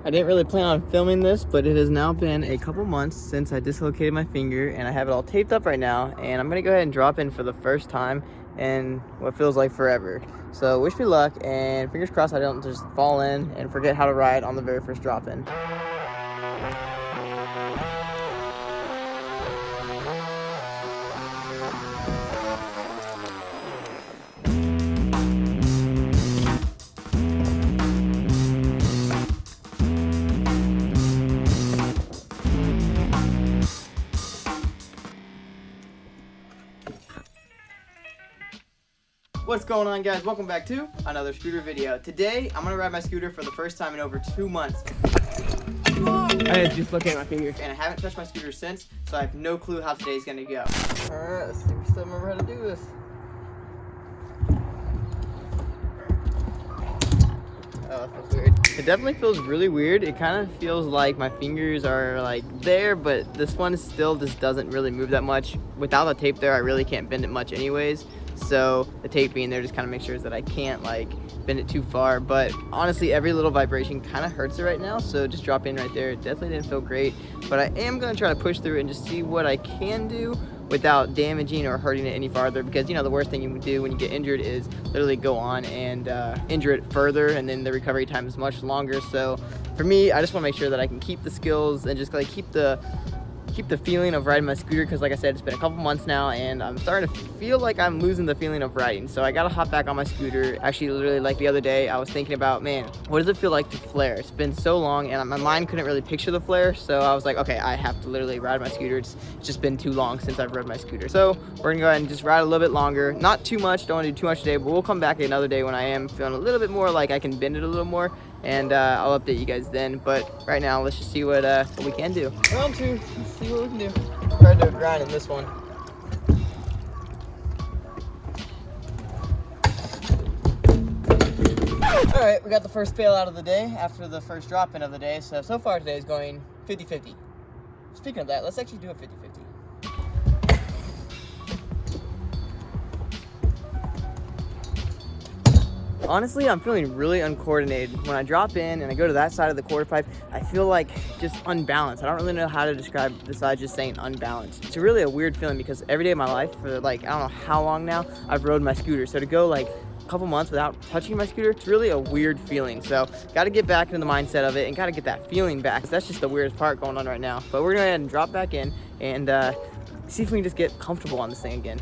I didn't really plan on filming this, but it has now been a couple months since I dislocated my finger, and I have it all taped up right now, and I'm gonna go ahead and drop in for the first time in what feels like forever. So wish me luck, and fingers crossed I don't just fall in and forget how to ride on the very first drop in. What's going on, guys? Welcome back to another scooter video. Today, I'm gonna ride my scooter for the first time in over 2 months. I had to dislocate my finger. And I haven't touched my scooter since, so I have no clue how today's gonna go. Alright, let's see if we still remember how to do this. Oh, that feels weird. It definitely feels really weird. It kind of feels like my fingers are like there, but this one still just doesn't really move that much. Without the tape there, I really can't bend it much anyways. So the tape being there just kind of makes sure that I can't like bend it too far. But honestly, every little vibration kind of hurts it right now. So just drop in right there. It definitely didn't feel great, but I am going to try to push through it and just see what I can do without damaging or hurting it any farther, because you know the worst thing you can do when you get injured is literally go on and injure it further, and then the recovery time is much longer. So for me, I just want to make sure that I can keep the skills and just like keep the feeling of riding my scooter, because like I said, it's been a couple months now and I'm starting to feel like I'm losing the feeling of riding. So I gotta hop back on my scooter. Actually, literally like the other day, I was thinking about, man, what does it feel like to flare? It's been so long and my mind couldn't really picture the flare, so I was like, okay, I have to literally ride my scooter. It's just been too long since I've rode my scooter. So we're gonna go ahead and just ride a little bit longer. Not too much, don't wanna do too much today, but we'll come back another day when I am feeling a little bit more like I can bend it a little more, and I'll update you guys then. But right now, let's just see what we can do. Round two, let's see what we can do. Try to do a grind in this one. All right, we got the first fail out of the day after the first drop in of the day. So far today is going 50-50. Speaking of that, let's actually do a 50-50. Honestly, I'm feeling really uncoordinated. When I drop in and I go to that side of the quarter pipe, I feel like just unbalanced. I don't really know how to describe besides just saying unbalanced. It's really a weird feeling because every day of my life for like, I don't know how long now, I've rode my scooter. So to go like a couple months without touching my scooter, it's really a weird feeling. So gotta get back into the mindset of it and gotta get that feeling back. That's just the weirdest part going on right now. But we're gonna go ahead and drop back in and see if we can just get comfortable on this thing again.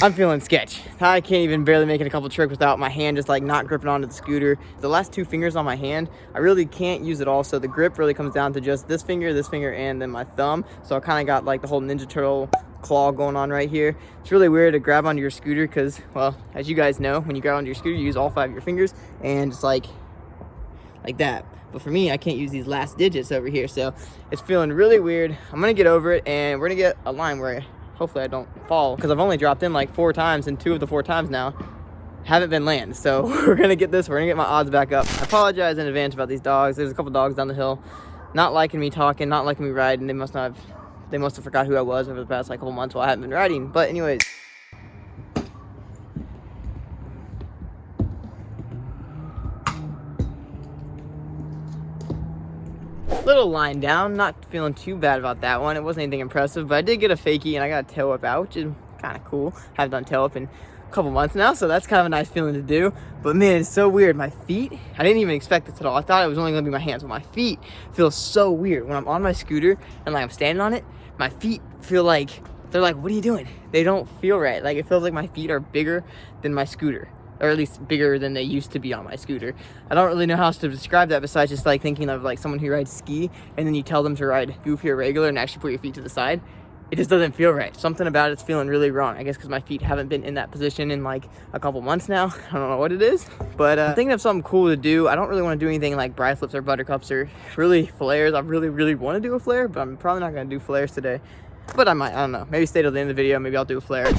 I'm feeling sketch. I can't even barely make it a couple tricks without my hand just like not gripping onto the scooter. The last two fingers on my hand, I really can't use it all. So the grip really comes down to just this finger, and then my thumb. So I kind of got like the whole Ninja Turtle claw going on right here. It's really weird to grab onto your scooter because, well, as you guys know, when you grab onto your scooter, you use all 5 of your fingers and it's like that. But for me, I can't use these last digits over here. So it's feeling really weird. I'm gonna get over it and we're gonna get a line where hopefully I don't fall, because I've only dropped in like 4 times, and 2 of the 4 times now haven't been land. So we're gonna get this, we're gonna get my odds back up. I apologize in advance about these dogs. There's a couple dogs down the hill not liking me talking, not liking me riding. They must have forgot who I was over the past like couple months while I haven't been riding. But anyways, little line down, not feeling too bad about that one. It wasn't anything impressive, but I did get a fakie and I got a tail whip out, which is kind of cool. I haven't done tail whip in a couple months now, so that's kind of a nice feeling to do. But man, it's so weird. My feet, I didn't even expect this at all. I thought it was only gonna be my hands, but my feet feel so weird. When I'm on my scooter and like I'm standing on it, my feet feel like, they're like, what are you doing? They don't feel right. Like it feels like my feet are bigger than my scooter, or at least bigger than they used to be on my scooter. I don't really know how else to describe that besides just like thinking of like someone who rides ski and then you tell them to ride goofy or regular and actually put your feet to the side. It just doesn't feel right. Something about it's feeling really wrong. I guess because my feet haven't been in that position in like a couple months now. I don't know what it is, but I'm thinking of something cool to do. I don't really want to do anything like bride flips or buttercups or really flares. I really want to do a flare, but I'm probably not going to do flares today. But I might, I don't know. Maybe stay till the end of the video. Maybe I'll do a flare.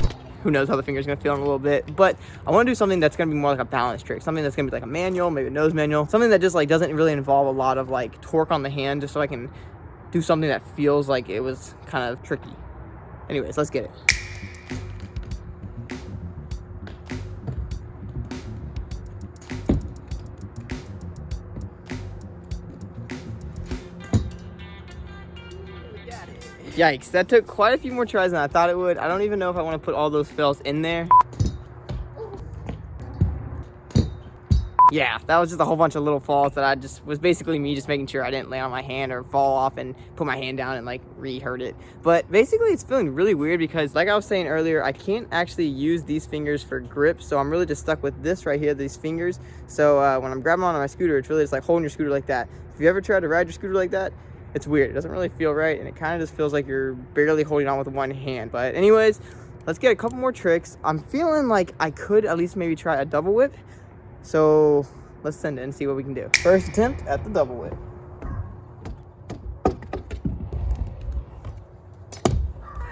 Who knows how the finger's gonna feel in a little bit. But I want to do something that's gonna be more like a balance trick, something that's gonna be like a manual, maybe a nose manual, something that just like doesn't really involve a lot of like torque on the hand, just so I can do something that feels like it was kind of tricky. Anyways, let's get it. Yikes, that took quite a few more tries than I thought it would. I don't even know if I want to put all those fails in there. Yeah, that was just a whole bunch of little falls that I just was basically me just making sure I didn't land on my hand or fall off and put my hand down and like re-hurt it. But basically it's feeling really weird because like I was saying earlier, I can't actually use these fingers for grip. So I'm really just stuck with this right here, these fingers. So when I'm grabbing on my scooter, it's really just like holding your scooter like that. If you ever tried to ride your scooter like that, it's weird. It doesn't really feel right, and it kind of just feels like you're barely holding on with one hand. But anyways, let's get a couple more tricks. I'm feeling like I could at least maybe try a double whip. So let's send it and see what we can do. First attempt at the double whip.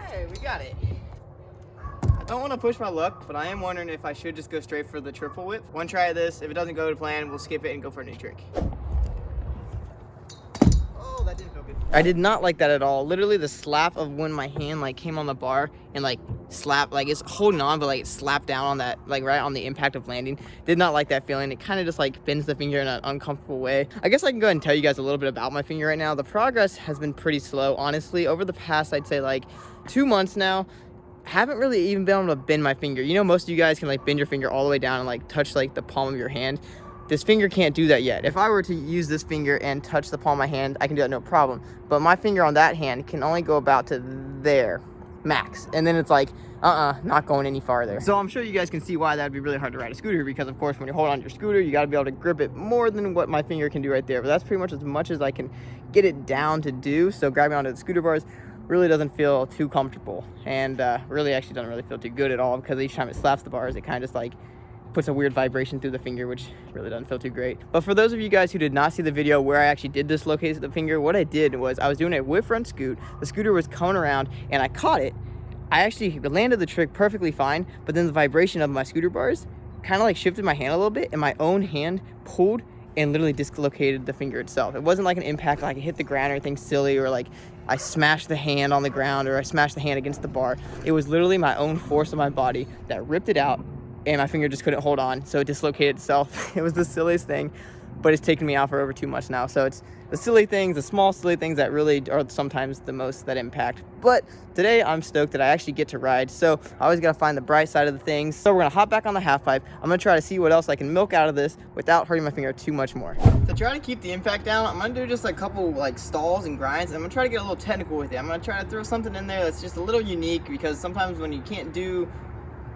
Hey, we got it. I don't want to push my luck, but I am wondering if I should just go straight for the triple whip. One try of this. If it doesn't go to plan, we'll skip it and go for a new trick. That didn't feel good. I did not like that at all. Literally the slap of when my hand like came on the bar and like slapped, like it's holding on but like it slapped down on that, like right on the impact of landing. Did not like that feeling. It kind of just like bends the finger in an uncomfortable way. I guess I can go ahead and tell you guys a little bit about my finger right now. The progress has been pretty slow, honestly. Over the past, I'd say like 2 months now, haven't really even been able to bend my finger. You know, most of you guys can like bend your finger all the way down and like touch like the palm of your hand. This finger can't do that yet. If I were to use this finger and touch the palm of my hand, I can do that no problem. But my finger on that hand can only go about to there, max. And then it's like, not going any farther. So I'm sure you guys can see why that'd be really hard to ride a scooter, because of course when you're holding on to your scooter, you gotta be able to grip it more than what my finger can do right there. But that's pretty much as I can get it down to do. So grabbing onto the scooter bars really doesn't feel too comfortable. And really actually doesn't really feel too good at all, because each time it slaps the bars, it kind of just like puts a weird vibration through the finger, which really doesn't feel too great. But for those of you guys who did not see the video where I actually did dislocate the finger, what I did was I was doing a whip front scoot. The scooter was coming around and I caught it. I actually landed the trick perfectly fine, but then the vibration of my scooter bars kind of like shifted my hand a little bit, and my own hand pulled and literally dislocated the finger itself. It wasn't like an impact, like it hit the ground or anything silly, or like I smashed the hand on the ground or I smashed the hand against the bar. It was literally my own force of my body that ripped it out, and my finger just couldn't hold on, so it dislocated itself. It was the silliest thing, but it's taken me out for over 2 months now. So it's the silly things, the small silly things that really are sometimes the most that impact. But today I'm stoked that I actually get to ride, so I always gotta find the bright side of the things. So we're gonna hop back on the half pipe. I'm gonna try to see what else I can milk out of this without hurting my finger too much more. To try to keep the impact down, I'm gonna do just a couple like stalls and grinds. I'm gonna try to get a little technical with it. I'm gonna try to throw something in there that's just a little unique, because sometimes when you can't do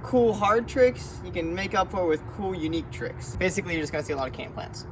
cool hard tricks, you can make up for it with cool unique tricks. Basically, you're just gonna see a lot of can plants.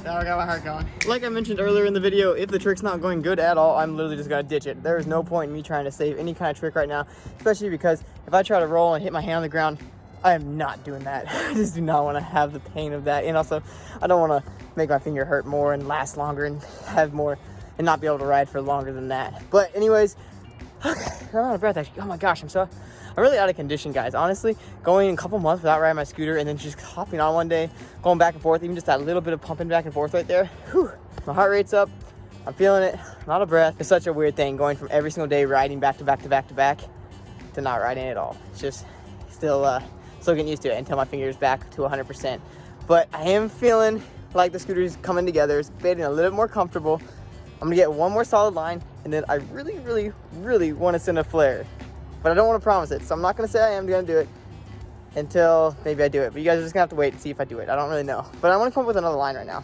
Now I got my heart going. Like I mentioned earlier in the video, if the trick's not going good at all, I'm literally just gonna ditch it. There is no point in me trying to save any kind of trick right now, especially because if I try to roll and hit my hand on the ground, I am not doing that. I just do not want to have the pain of that. And also, I don't want to make my finger hurt more and last longer and have more and not be able to ride for longer than that. But anyways, okay, I'm out of breath actually. Oh my gosh, I'm really out of condition, guys. Honestly, going a couple months without riding my scooter and then just hopping on one day, going back and forth, even just that little bit of pumping back and forth right there. Whew, my heart rate's up. I'm feeling it. I'm out of breath. It's such a weird thing going from every single day riding back to back to back to back to not riding at all. It's just still getting used to it until my finger's back to 100%. But I am feeling like the scooter's coming together. It's getting a little bit more comfortable. I'm gonna get one more solid line, and then I really, really, really want to send a flare. But I don't want to promise it, so I'm not going to say I am going to do it until maybe I do it. But you guys are just going to have to wait and see if I do it. I don't really know. But I want to come up with another line right now.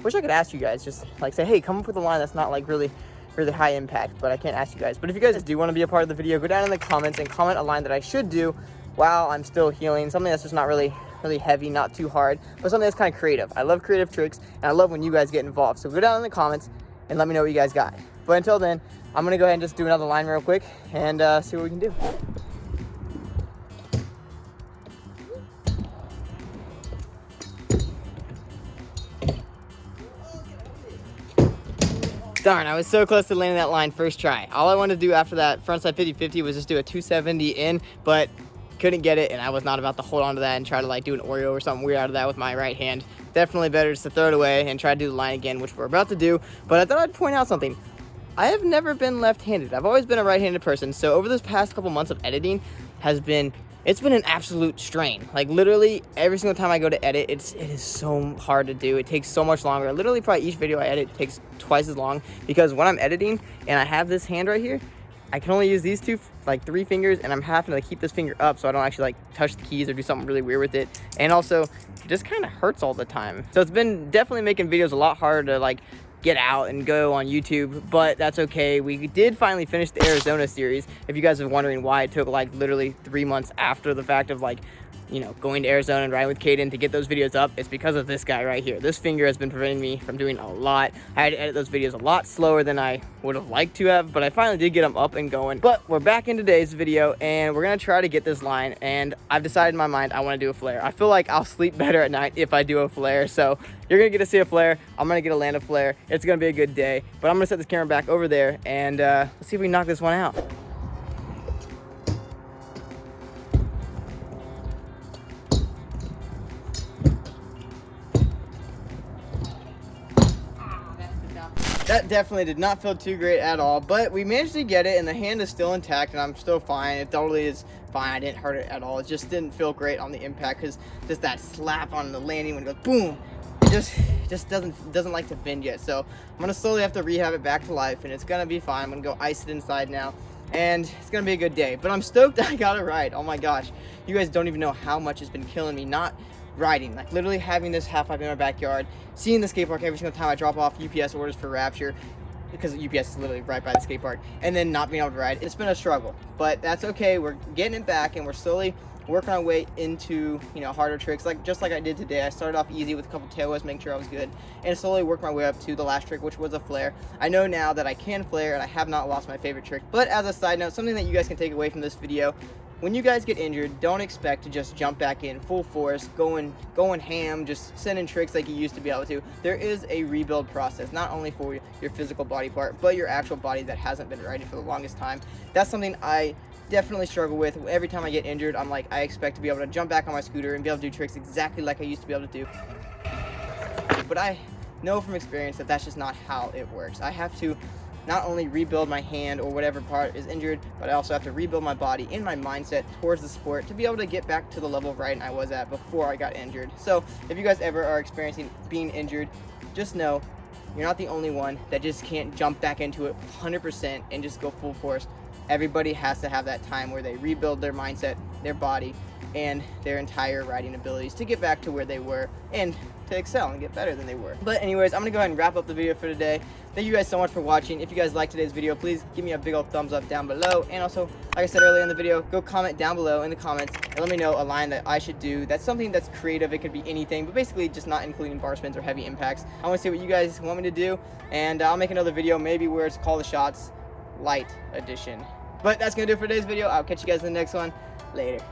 Wish I could ask you guys, just like say, hey, come up with a line that's not like really, really high impact. But I can't ask you guys. But if you guys do want to be a part of the video, go down in the comments and comment a line that I should do while I'm still healing. Something that's just not really really heavy, not too hard, but something that's kind of creative. I love creative tricks, and I love when you guys get involved. So go down in the comments and let me know what you guys got. But until then, I'm gonna go ahead and just do another line real quick and see what we can do. Darn, I was so close to landing that line first try. All I wanted to do after that frontside 50-50 was just do a 270 in, but couldn't get it, and I was not about to hold on to that and try to like do an Oreo or something weird out of that with my right hand. Definitely better just to throw it away and try to do the line again, which we're about to do. But I thought I'd point out something. I have never been left-handed. I've always been a right-handed person. So over this past couple months of editing it's been an absolute strain. Like literally every single time I go to edit, it is so hard to do. It takes so much longer. Literally probably each video I edit takes twice as long, because when I'm editing and I have this hand right here, I can only use these three fingers, and I'm having to like keep this finger up so I don't actually like touch the keys or do something really weird with it. And also, it just kind of hurts all the time. So it's been definitely making videos a lot harder to like get out and go on YouTube, but that's okay. We did finally finish the Arizona series. If you guys are wondering why it took like literally 3 months after the fact of like, you know, going to Arizona and riding with Caden to get those videos up, it's because of this guy right here. This finger has been preventing me from doing a lot. I had to edit those videos a lot slower than I would have liked to have, but I finally did get them up and going. But we're back in today's video, and we're gonna try to get this line, and I've decided in my mind I want to do a flare. I feel like I'll sleep better at night if I do a flare, so you're gonna get to see a flare. I'm gonna get to land a flare. It's gonna be a good day, but I'm gonna set this camera back over there, and let's see if we can knock this one out. That definitely did not feel too great at all, but we managed to get it, and the hand is still intact, and I'm still fine. It totally is fine. I didn't hurt it at all. It just didn't feel great on the impact, because just that slap on the landing when it goes boom, it just doesn't like to bend yet. So I'm gonna slowly have to rehab it back to life, and it's gonna be fine. I'm gonna go ice it inside now, and it's gonna be a good day. But I'm stoked I got it right. Oh my gosh, you guys don't even know how much it's been killing me not riding, like literally having this half pipe in my backyard, seeing the skate park every single time I drop off UPS orders for Rapture, because UPS is literally right by the skate park, and then not being able to ride. It's been a struggle, but that's okay. We're getting it back, and we're slowly working our way into, you know, harder tricks, like just like I did today. I started off easy with a couple tail whisks, making sure I was good, and slowly worked my way up to the last trick, which was a flare. I know now that I can flare, and I have not lost my favorite trick. But as a side note, something that you guys can take away from this video: when you guys get injured, don't expect to just jump back in full force, going ham, just sending tricks like you used to be able to. There is a rebuild process, not only for your physical body part, but your actual body that hasn't been riding for the longest time. That's something I definitely struggle with. Every time I get injured, I'm like, I expect to be able to jump back on my scooter and be able to do tricks exactly like I used to be able to do. But I know from experience that that's just not how it works. I have to not only rebuild my hand or whatever part is injured, but I also have to rebuild my body and my mindset towards the sport to be able to get back to the level of riding I was at before I got injured. So if you guys ever are experiencing being injured, just know you're not the only one that just can't jump back into it 100% and just go full force. Everybody has to have that time where they rebuild their mindset, their body, and their entire riding abilities to get back to where they were and to excel and get better than they were. But anyways, I'm gonna go ahead and wrap up the video for today. Thank you guys so much for watching. If you guys liked today's video, please give me a big old thumbs up down below. And also, like I said earlier in the video, go comment down below in the comments and let me know a line that I should do. That's something that's creative. It could be anything, but basically just not including bar spins or heavy impacts. I want to see what you guys want me to do, and I'll make another video maybe where it's Call the Shots Light Edition. But that's gonna do it for today's video. I'll catch you guys in the next one. Later.